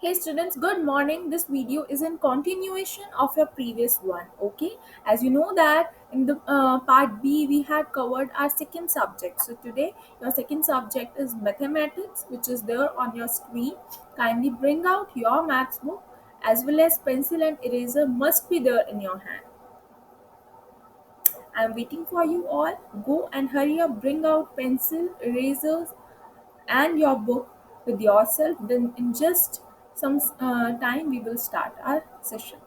Hey students, good morning. This video is in continuation of your previous one. Okay, as you know that in the part B we had covered our second subject. So today your second subject is mathematics, which is there on your screen. Kindly bring out your maths book as well as pencil and eraser must be there in your hand. I'm waiting for you all. Go and hurry up. Bring out pencil, erasers, and your book with yourself. Then in just some time we will start our session.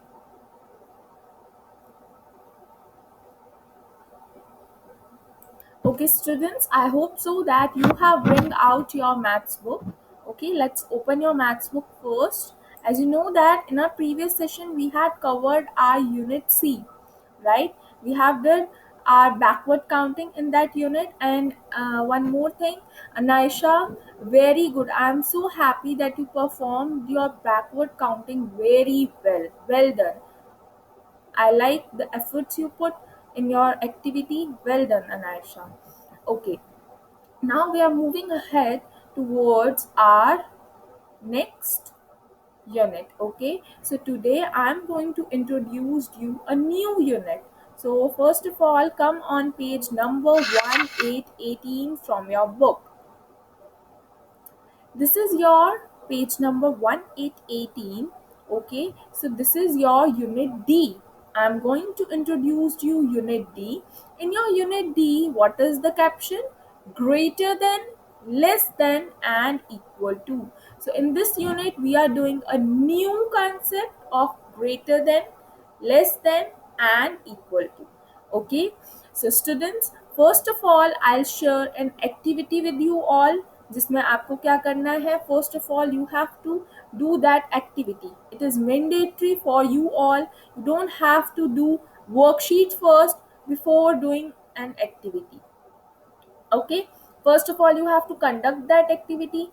Okay students, I hope so that you have bring out your maths book. Okay, let's open your maths book first. As you know that in our previous session we had covered our unit C, right? We have done our backward counting in that unit. And one more thing, Anaisha, very good. I am so happy that you performed your backward counting very well done. I like the efforts you put in your activity. Well done, Anaisha. Okay, now we are moving ahead towards our next unit. Okay, so today I'm going to introduce you a new unit. So first of all, come on page number 1818 from your book. This is your page number 1818. Okay, so this is your unit D. I'm going to introduce you unit D. In your unit D, what is the caption? Greater than, less than, and equal to. So in this unit we are doing a new concept of greater than, less than, and equal to. Okay, so students, first of all I'll share an activity with you all, जिसमें आपको क्या करना है. First of all you have to do that activity. It is mandatory for you all. You don't have to do worksheet first before doing an activity. Okay, first of all you have to conduct that activity,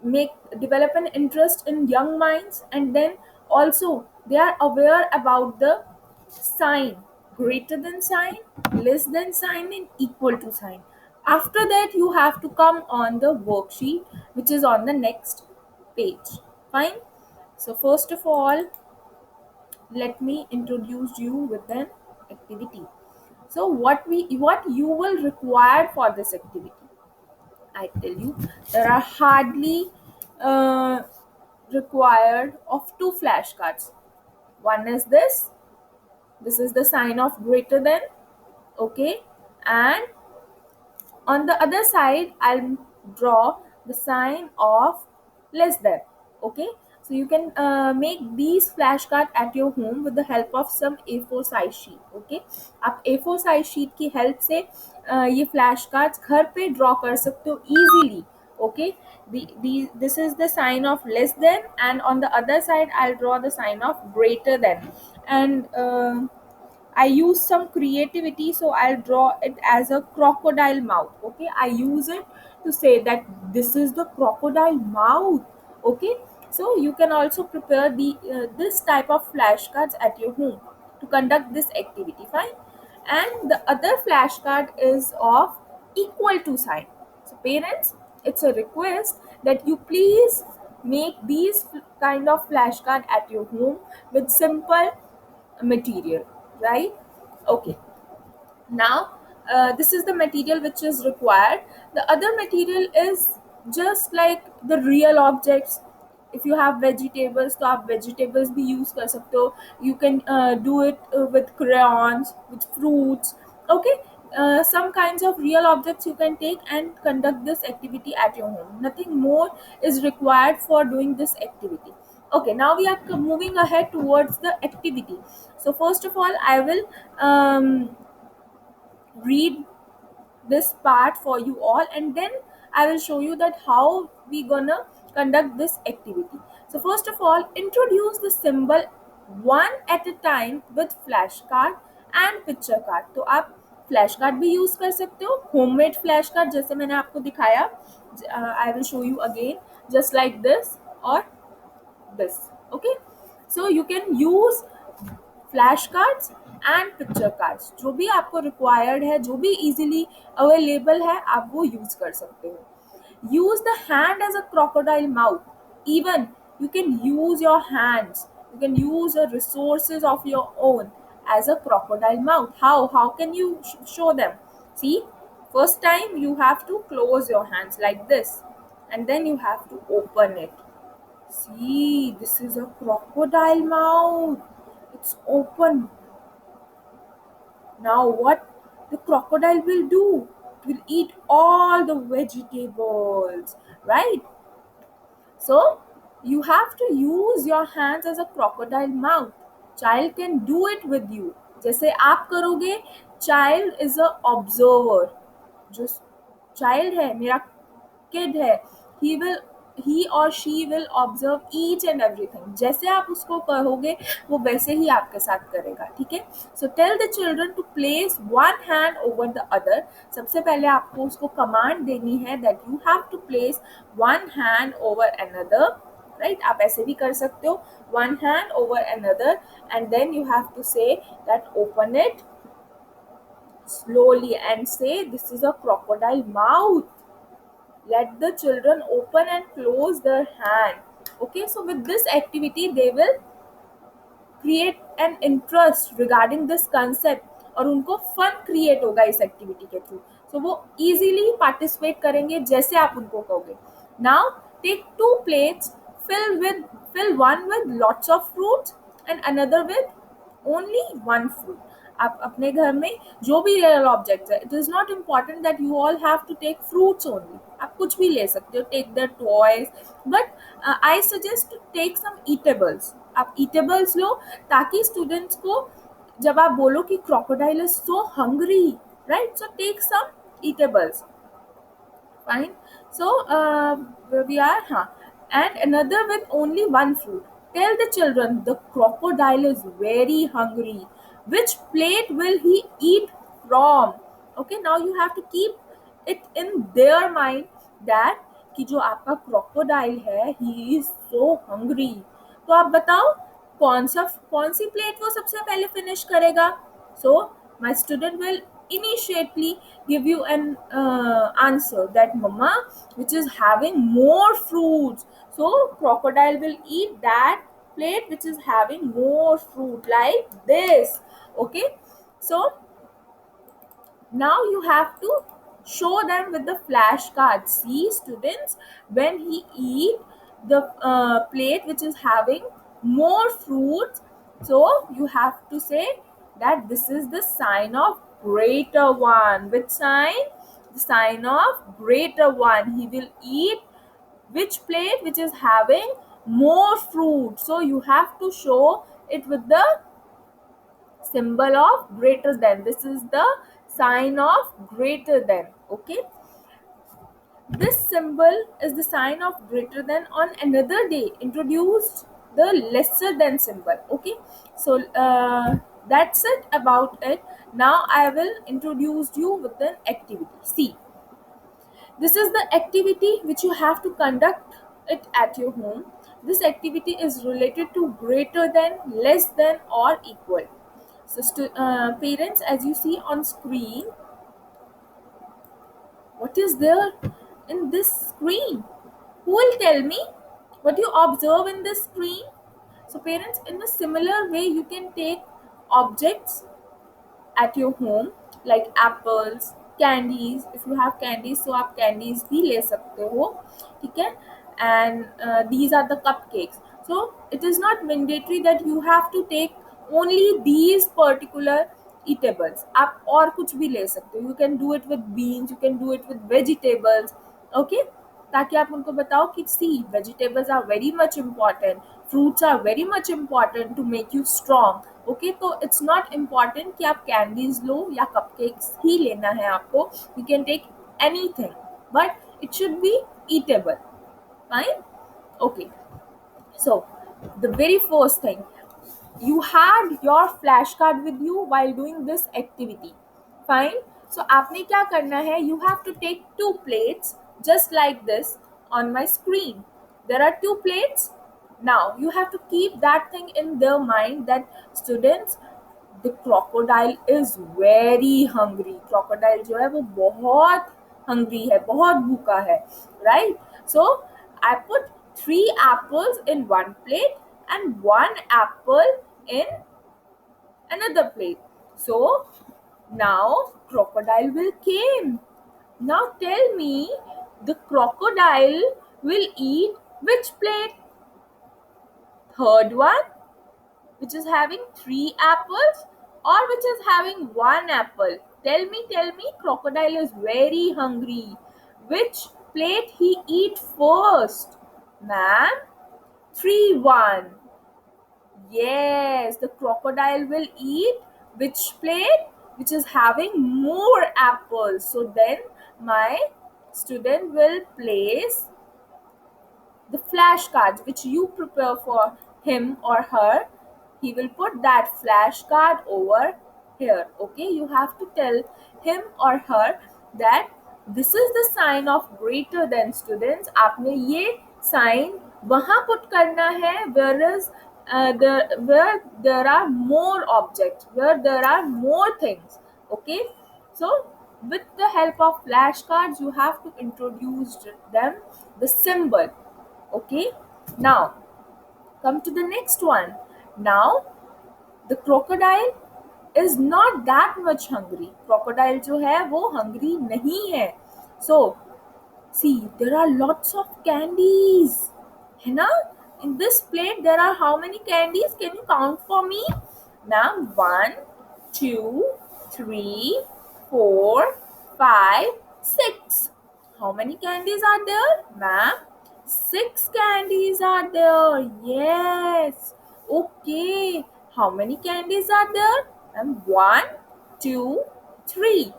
make develop an interest in young minds, and then also they are aware about the sign, greater than sign, less than sign, and equal to sign. After that you have to come on the worksheet, which is on the next page. Fine. So first of all, let me introduce you with an activity. So what you will require for this activity, I tell you, there are hardly uh, required of two flashcards. One is this. This is the sign of greater than. Okay, and on the other side I'll draw the sign of less than. Okay, so you can make these flashcard at your home with the help of some A4 size sheet. Okay, आप A4 size sheet की help से ये flashcards घर पे draw कर सकते हो easily. Okay, this is the sign of less than, and on the other side I'll draw the sign of greater than. And I use some creativity, so I'll draw it as a crocodile mouth. Okay, I use it to say that this is the crocodile mouth. Okay, so you can also prepare the this type of flashcards at your home to conduct this activity. Fine, and the other flashcard is of equal to sign. So parents, it's a request that you please make these kind of flashcard at your home with simple material, right? Okay, now this is the material which is required. The other material is just like the real objects. If you have vegetables, तो आप vegetables भी use कर सकते हो. You can do it with crayons, with fruits. Okay, some kinds of real objects you can take and conduct this activity at your home. Nothing more is required for doing this activity. Okay, now we are moving ahead towards the activity. So first of all I will read this part for you all, and then I will show you that how we gonna conduct this activity. So first of all, introduce the symbol one at a time with flashcard and picture card. तो आप flash card भी use कर सकते हो, homemade flash card जैसे मैंने आपको दिखाया. I will show you again just like this और this. Okay, so you can use flash cards and picture cards. जो भी आपको रिक्वायर्ड है, जो भी इजीली अवेलेबल है, आप वो यूज कर सकते हो. Use the hand as a crocodile mouth. Even you can use your hands, you can use the resources of your own as a crocodile mouth. How can you show them? See, first time you have to close your hands like this, and then you have to open it. See, this is a crocodile mouth. It's open. Now, what the crocodile will do? It will eat all the vegetables, right? So, you have to use your hands as a crocodile mouth. Child can do it with you. जैसे आप करोगे, child is a observer. जो child है, मेरा kid है, he or she will observe each and everything. जैसे आप उसको कहोगे वो वैसे ही आपके साथ करेगा. ठीक है. So tell the children to place one hand over the other. सबसे पहले आपको उसको command देनी है that you have to place one hand over another. Right? आप ऐसे भी कर सकते हो, one hand over another, and then you have to say that open it slowly and say this is a crocodile mouth. Let the children open and close their hand. Okay, so with this activity they will create an interest regarding this concept, और उनको fun create होगा इस activity के through. सो वो easily participate करेंगे जैसे आप उनको कहोगे. Now take two plates, fill one with lots of fruits and another with only one fruit. आप अपने घर में जो भी रियल ऑब्जेक्ट्स है, it is not important that you all have to take fruits only. आप कुछ भी ले सकते हो, take the toys, but I suggest to take some eatables. आप ईटेबल्स लो ताकि स्टूडेंट्स को जब आप बोलो कि crocodile is so hungry, right, so take some eatables. Fine. So we are, and another with only one fruit. Tell the children the crocodile is very hungry. Which plate will he eat from? Okay, now you have to keep it in their mind that कि जो आपका crocodile है, he is so hungry. तो आप बताओ कौन सी plate वो सबसे पहले फिनिश करेगा. So my student will immediately give you an answer that mama which is having more fruits. So crocodile will eat that plate which is having more fruit like this. Okay, so now you have to show them with the flashcards. See students, when he eat the plate which is having more fruits, so you have to say that this is the sign of greater one. Which sign? The sign of greater one. He will eat which plate which is having more fruit. So you have to show it with the symbol of greater than. This is the sign of greater than. Okay, this symbol is the sign of greater than. On another day introduced the lesser than symbol. Okay, so that's it about it. Now I will introduce you with an activity. See, this is the activity which you have to conduct it at your home. This activity is related to greater than, less than, or equal. So parents, as you see on screen, what is there in this screen? Who will tell me what you observe in this screen? So parents, in a similar way, you can take objects at your home like apples, candies. If you have candies, so आप candies भी ले सकते हो, ठीक है? And these are the cupcakes. So it is not mandatory that you have to take only these particular eatables. आप और कुछ भी ले सकते हो. You can do it with beans, you can do it with vegetables. Okay? ताकि आप उनको बताओ कि see vegetables are very much important, fruits are very much important to make you strong. Okay, तो इट्स नॉट इम्पॉर्टेंट कि आप candies लो या cupcakes ही लेना है आपको. You can take anything but it should be eatable. Fine. Okay, so the very first thing, you had your flashcard with you while doing this activity. Fine. So आपने क्या करना है? You have to take two plates just like this on my screen. There are two plates. Now you have to keep that thing in their mind that students, the crocodile is very hungry. Crocodile जो है वो बहुत hungry है, बहुत भूखा है, right? So I put three apples in one plate and one apple in another plate. So now crocodile will came. Now tell me, the crocodile will eat which plate? Third one, which is having three apples, or which is having one apple? Tell me, crocodile is very hungry. Which plate he eat first? Ma'am, 3-1. Yes, the crocodile will eat which plate? Which is having more apples. So then my student will place the flashcards which you prepare for him or her. He will put that flashcard over here. Okay, you have to tell him or her that this is the sign of greater than. Students, आपने ये sign वहाँ put करना है where there are more objects, where there are more things. Okay, so with the help of flashcards you have to introduce them the symbol. Okay, now come to the next one. Now the crocodile is not that much hungry. Crocodile जो है वो hungry नहीं है. So see, there are lots of candies, है ना? In this plate there are how many candies? Can you count for me? Ma'am, 1, 2, 3, 4, 5, 6. How many candies are there? Ma'am, 6 candies are there. Yes. Okay. How many candies are there? Ma'am, 1, 2, 3.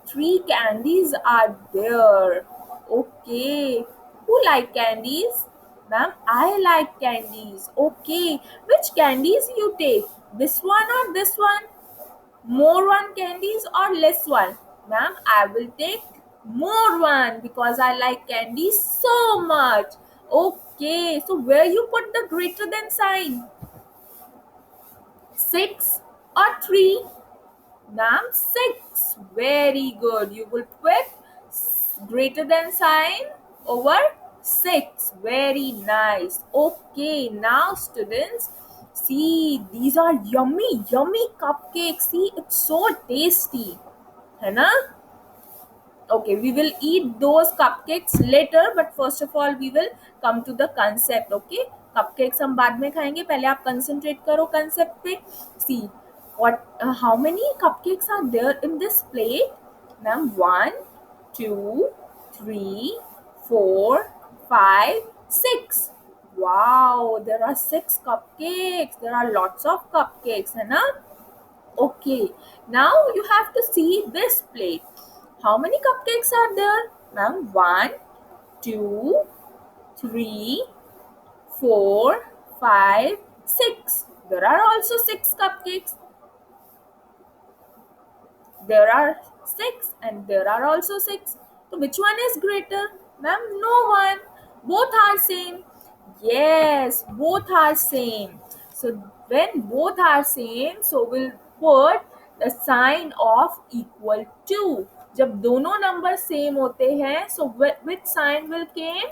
3 candies are there. Okay. Who like candies? Ma'am, I like candies. Okay. Which candies you take? This one or this one? More one candies or less one? Ma'am, I will take more one because I like candies so much. Okay. So where you put the greater than sign? 6 or 3? Ma'am, 6. Very good. You will put greater than sign over 6. Very nice. Okay, now students, see, these are yummy, yummy cupcakes. See, it's so tasty. है ना? Okay, we will eat those cupcakes later, but first of all we will come to the concept. Okay, cupcakes हम बाद में खाएंगे, पहले आप concentrate करो concept पे. See, how many cupcakes are there in this plate? Ma'am, 1, 2, 3, 4, 5, 6. Wow, there are 6 cupcakes. There are lots of cupcakes, है ना? Okay, now you have to see this plate. How many cupcakes are there? Ma'am, 1, 2, 3, 4, 5, 6. There are also 6 cupcakes. There are 6 and there are also 6. So which one is greater? Ma'am, no one. Both are same. Yes, both are same. So when both are same, so we'll put the sign of equal to. जब दोनों number same होते हैं, so which sign will came?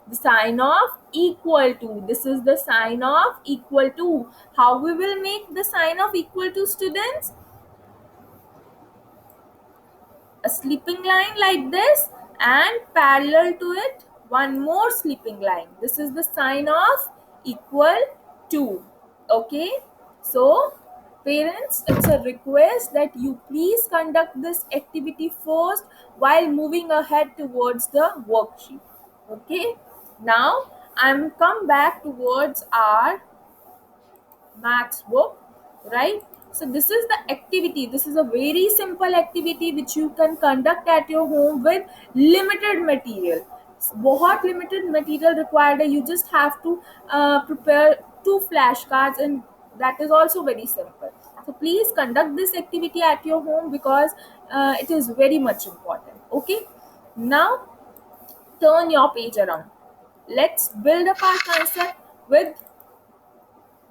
The sign of equal to. This is the sign of equal to. How we will make the sign of equal to, students? A sleeping line like this, and parallel to it one more sleeping line. This is the sign of equal to. Okay, so parents, it's a request that you please conduct this activity first while moving ahead towards the worksheet. Okay, now I'm come back towards our maths book, right? So this is the activity. This is a very simple activity which you can conduct at your home with limited material. बहुत limited material required है. You just have to prepare 2 flashcards, and that is also very simple. So please conduct this activity at your home because it is very much important. Okay, now turn your page around. Let's build up our concept with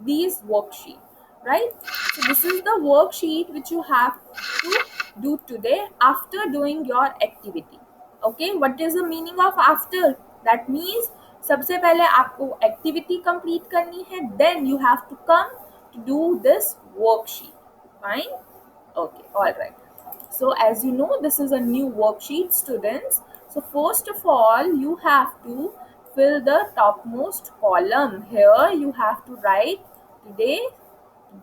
these worksheet, right? So this is the worksheet which you have to do today after doing your activity. Okay, what is the meaning of after? That means सबसे पहले आपको activity complete करनी है, then you have to come to do this worksheet. Fine. Okay, all right. So as you know, this is a new worksheet, students. So first of all, you have to fill the topmost column. Here you have to write today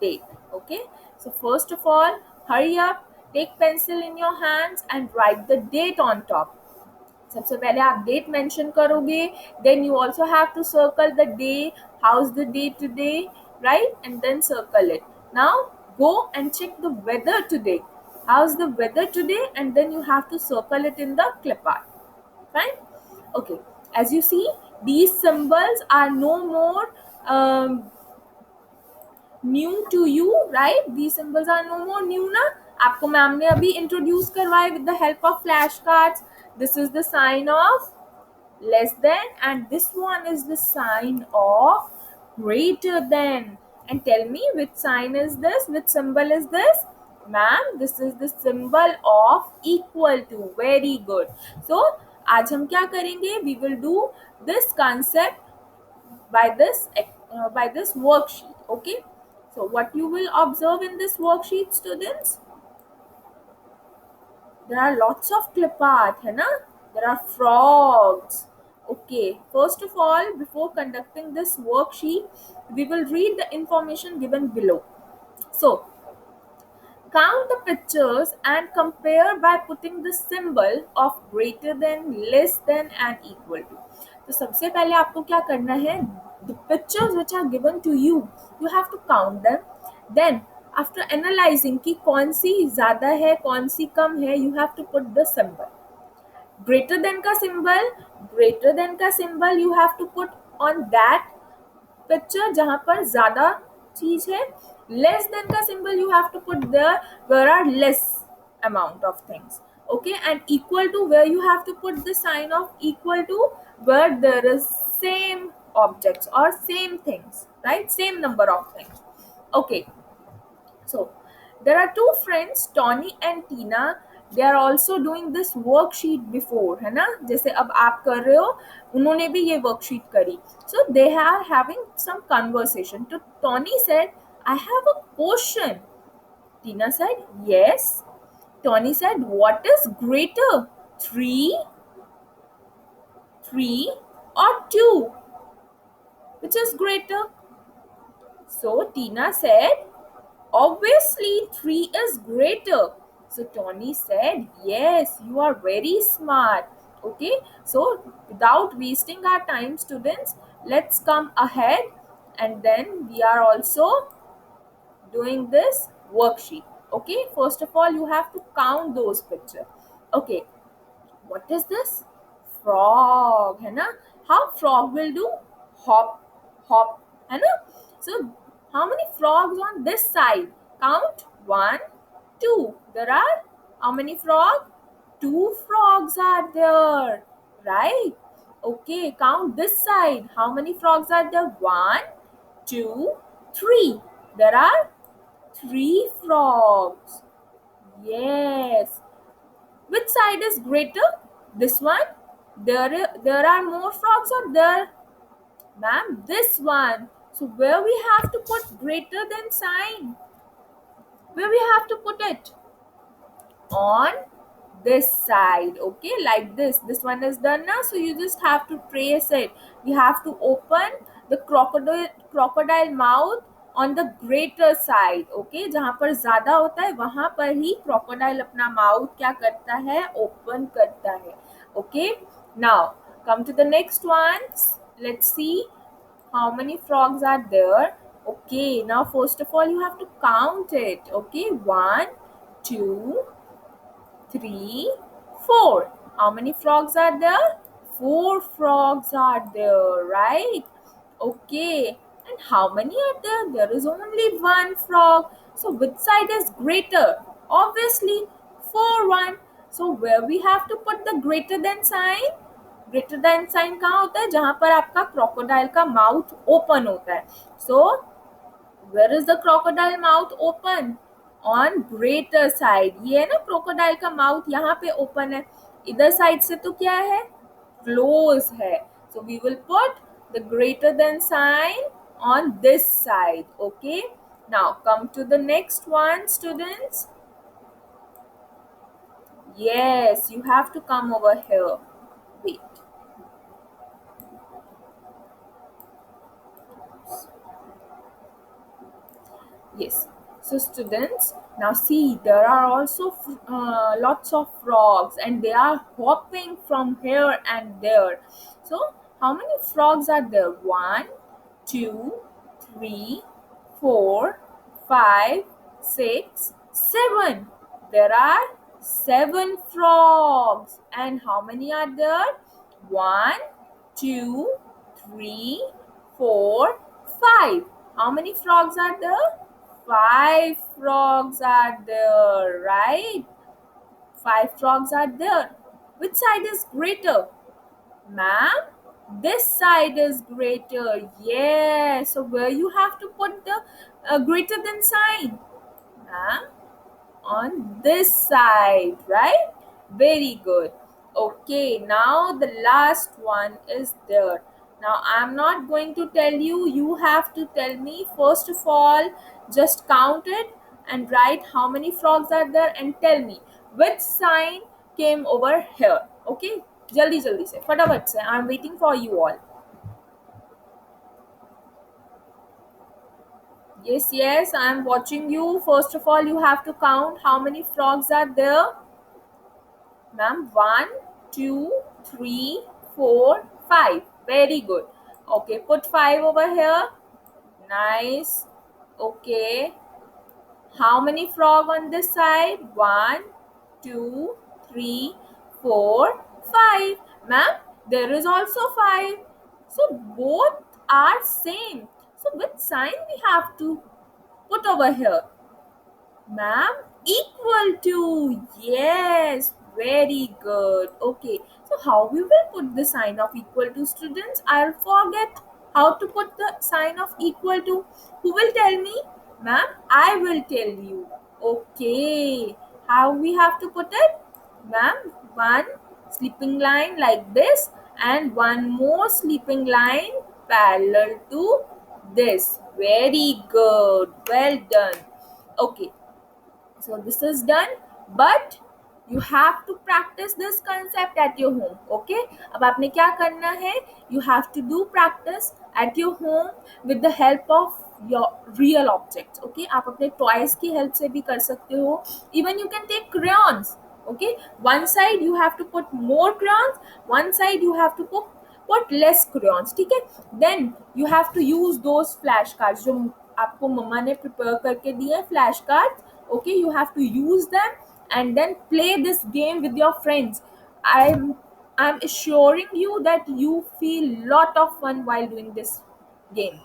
date. Okay. So first of all, hurry up, take pencil in your hands and write the date on top. सबसे पहले आप date mention करोगे, then you also have to circle the day, how is the day today, right, and then circle it. Now go and check the weather today. How's the weather today? And then you have to circle it in the clip art. Fine? Okay. As you see, these symbols are no more um, new to you, right? These symbols are no more new ना. आपको ma'am ने अभी introduce करवाए with the help of flashcards. This is the sign of less than, and this one is the sign of greater than. And tell me, which sign is this? Which symbol is this? Ma'am, this is the symbol of equal to. Very good. So आज हम क्या करेंगे? We will do this concept by this worksheet. Okay. So what you will observe in this worksheet, students? There are lots of clip art, है ना? There are frogs. Okay, first of all, before conducting this worksheet, we will read the information given below. So, count the pictures and compare by putting the symbol of greater than, less than and equal to. तो सबसे पहले आपको क्या करना है? The pictures which are given to you, you have to count them. Then after analyzing कि कौन सी ज़्यादा है, कौन सी कम है, you have to put the symbol. Greater than का symbol you have to put on that picture जहाँ पर ज़्यादा चीज है. Less than का symbol you have to put there where are less amount of things. Okay, and equal to where you have to put the sign of equal to where there is same objects or same things, right? Same number of things. Okay. So there are two friends, Tony and Tina. They are also doing this worksheet before, है ना? जैसे अब आप कर रहे हो, उन्होंने भी ये worksheet करी. So they are having some conversation. So Tony said, "I have a question." Tina said, "Yes." Tony said, "What is greater, three, or two? Which is greater?" So Tina said, "Obviously, 3 is greater." So Tony said, "Yes, you are very smart." Okay, so without wasting our time, students, let's come ahead and then we are also doing this worksheet. Okay, first of all, you have to count those pictures. Okay, what is this? Frog, है ना? How frog will do? Hop, hop, है ना? So how many frogs on this side? Count. 1, 2. There are how many frogs? 2 frogs are there, right? Okay, count this side. How many frogs are there? 1, 2, 3. There are 3 frogs. Yes. Which side is greater? This one? There are more frogs or there? Ma'am, this one. So where we have to put greater than sign? Where we have to put it? On this side. Okay, like this one is done now, so you just have to trace it. You have to open the crocodile mouth on the greater side. Okay, जहाँ पर ज़्यादा होता है वहाँ पर ही crocodile अपना mouth क्या करता है? Open करता है. Okay, now come to the next one. Let's see how many frogs are there. Okay, now first of all you have to count it. Okay, 1, 2, 3, 4. How many frogs are there? 4 frogs are there, right? Okay. And how many are there? There is only one frog. So which side is greater? Obviously 4, 1. So where we have to put the greater than sign? Greater than sign कहाँ होता है? जहाँ पर आपका crocodile का mouth open होता है. So where is the crocodile mouth open? On greater side. ये है ना crocodile का mouth यहाँ पे open है. इधर side से तो क्या है? Close है. So we will put the greater than sign on this side. Okay. Now come to the next one, students. Yes, you have to come over here. Wait. Yes. So students, now see there are also lots of frogs and they are hopping from here and there. So how many frogs are there? One, two, three, four, five, six, seven. There are seven frogs. And how many are there? One, two, three, four, five. How many frogs are there? Five frogs are there, right? Five frogs are there. Which side is greater? Ma'am, this side is greater. Yes. So where you have to put the greater than sign? Ma'am, on this side, right? Very good. Okay, now the last one is there. Now I'm not going to tell you, you have to tell me first of all, just count it and write how many frogs are there and tell me which sign came over here. Okay, jaldi jaldi se fatafat se, I'm waiting for you all. Yes, yes, I'm watching you. First of all, you have to count how many frogs are there. Ma'am, one, two, three, four, five. Very good. Okay, put five over here. Nice. Okay. How many frog on this side? One, two, three, four, five. Ma'am, there is also five. So both are same. So which sign we have to put over here? Ma'am, equal to. Yes, very good. Okay, so how we will put the sign of equal to, students? I'll forget how to put the sign of equal to. Who will tell me? Ma'am, I will tell you. Okay, how we have to put it? Ma'am, one sleeping line like this and one more sleeping line parallel to this. Very good. Well done. Okay, so this is done, but you have to practice this concept at your home. Okay, अब आपने क्या करना है? You have to do practice at your home with the help of your real objects. Okay, आप अपने toys की help से भी कर सकते हो. Even you can take crayons. Okay, one side you have to put more crayons, one side you have to put less crayons. ठीक है, then you have to use those flash cards जो आपको मम्मा ने prepare करके दिए flash cards. Okay, you have to use them and then play this game with your friends. I'm assuring you that you feel lot of fun while doing this game.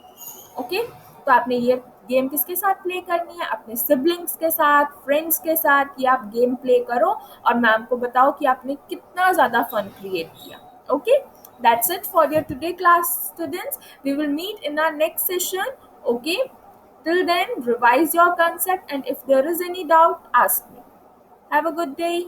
Okay, तो आपने ये game किसके साथ play करनी है? अपने siblings के साथ, फ्रेंड्स के साथ. ये आप गेम प्ले करो और मैम को बताओ कि आपने कितना ज़्यादा फन क्रिएट किया. Okay, that's it for your today class, students. We will meet in our next session. Okay, till then, revise your concept and if there is any doubt, ask me. Have a good day.